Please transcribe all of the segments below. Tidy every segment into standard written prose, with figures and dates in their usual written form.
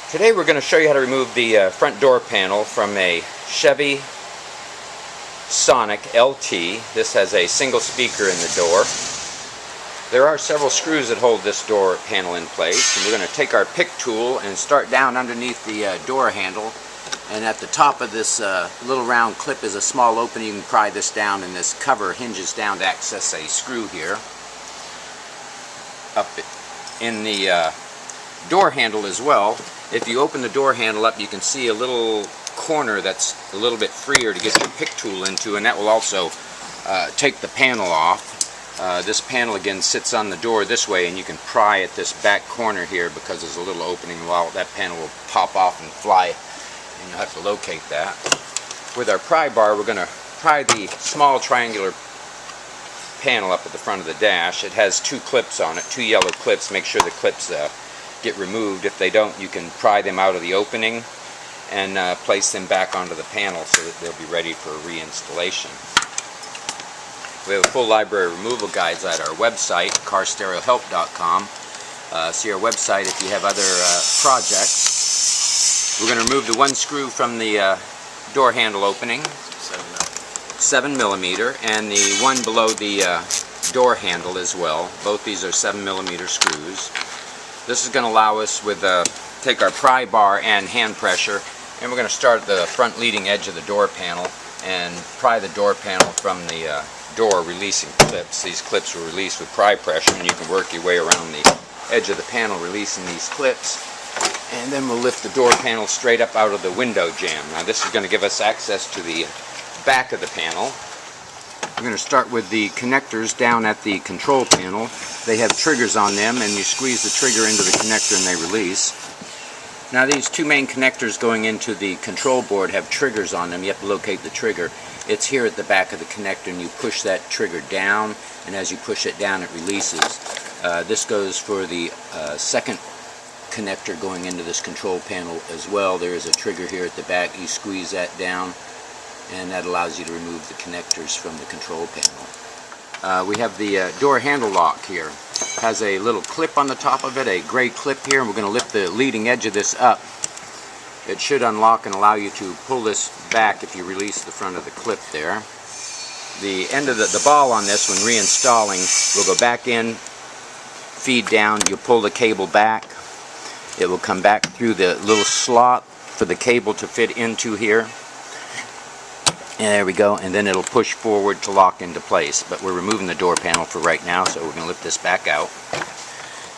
Today we're going to show you how to remove the front door panel from a Chevy Sonic LT. This has a single speaker in the door. There are several screws that hold this door panel in place, and we're going to take our pick tool and start down underneath the door handle. And at the top of this little round clip is a small opening. You can pry this down, and this cover hinges down to access a screw here. Up in the door handle as well, if you open the door handle up, you can see a little corner that's a little bit freer to get your pick tool into, and that will also take the panel off. This panel again sits on the door this way, and you can pry at this back corner here because there's a little opening. While that panel will pop off and fly, and you'll have to locate that. With our pry bar, we're going to pry the small triangular panel up at the front of the dash. It has two clips on it, two yellow clips. Make sure the clips get removed. If they don't, you can pry them out of the opening and place them back onto the panel so that they'll be ready for reinstallation. We have a full library of removal guides at our website, carstereohelp.com. See our website if you have other projects. We're going to remove the one screw from the door handle opening, 7mm, and the one below the door handle as well. Both these are 7mm screws. This is going to allow us with take our pry bar and hand pressure, and we're going to start at the front leading edge of the door panel and pry the door panel from the door, releasing clips. These clips will release with pry pressure, and you can work your way around the edge of the panel releasing these clips, and then we'll lift the door panel straight up out of the window jamb. Now this is going to give us access to the back of the panel. We're going to start with the connectors down at the control panel. They have triggers on them, and you squeeze the trigger into the connector and they release. Now these two main connectors going into the control board have triggers on them. You have to locate the trigger. It's here at the back of the connector, and you push that trigger down, and as you push it down it releases. This goes for the second connector going into this control panel as well. There is a trigger here at the back. You squeeze that down, and that allows you to remove the connectors from the control panel. We have the door handle lock here. It has a little clip on the top of it, a gray clip here, and we're going to lift the leading edge of this up. It should unlock and allow you to pull this back if you release the front of the clip there. The end of the ball on this, when reinstalling, will go back in, feed down, you'll pull the cable back. It will come back through the little slot for the cable to fit into here. And there we go, and then it'll push forward to lock into place. But we're removing the door panel for right now, so we're going to lift this back out.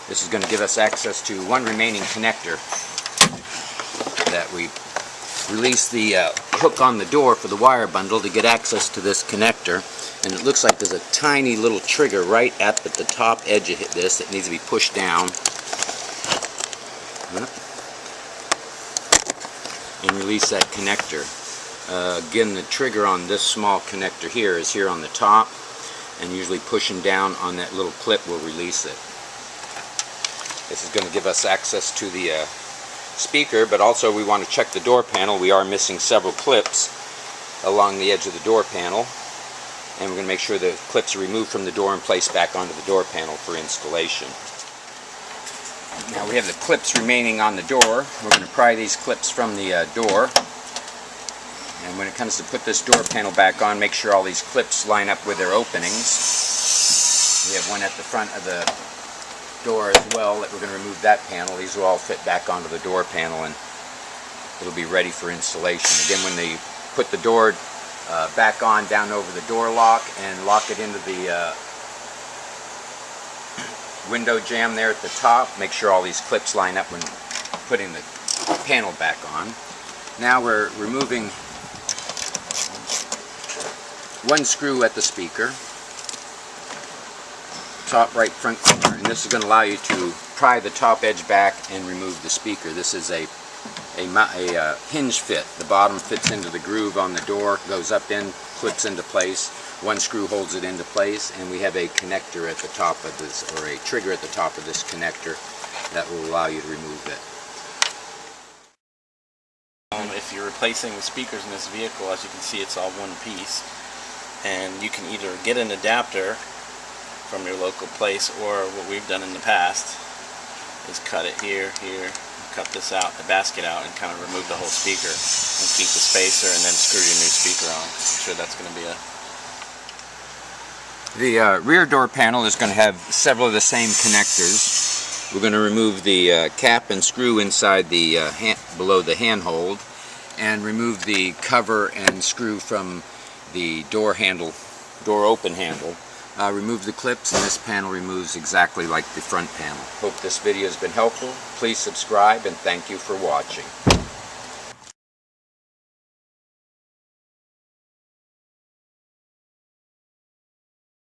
This is going to give us access to one remaining connector that we release the hook on the door for the wire bundle to get access to this connector. And it looks like there's a tiny little trigger right at the top edge of this that needs to be pushed down. And release that connector. Again, the trigger on this small connector here is here on the top, and usually pushing down on that little clip will release it. This is going to give us access to the speaker, but also we want to check the door panel. We are missing several clips along the edge of the door panel, and we're going to make sure the clips are removed from the door and placed back onto the door panel for installation. Now we have the clips remaining on the door. We're going to pry these clips from the door. And when it comes to put this door panel back on, make sure all these clips line up with their openings. We have one at the front of the door as well that we're going to remove that panel. These will all fit back onto the door panel, and it'll be ready for installation. Again, when they put the door back on, down over the door lock and lock it into the window jamb there at the top, make sure all these clips line up when putting the panel back on. Now we're removing one screw at the speaker, top right front corner, and this is going to allow you to pry the top edge back and remove the speaker. This is a hinge fit. The bottom fits into the groove on the door, goes up in, clips into place. One screw holds it into place, and we have a connector at the top of this, or a trigger at the top of this connector that will allow you to remove it. If you're replacing the speakers in this vehicle, as you can see, it's all one piece, and you can either get an adapter from your local place, or what we've done in the past is cut it here, cut this out, the basket out, and kind of remove the whole speaker and keep the spacer, and then screw your new speaker on. I'm sure that's going to be a... The rear door panel is going to have several of the same connectors. We're going to remove the cap and screw inside the below the handhold, and remove the cover and screw from the door open handle. Remove the clips, and this panel removes exactly like the front panel. Hope this video has been helpful. Please subscribe, and thank you for watching.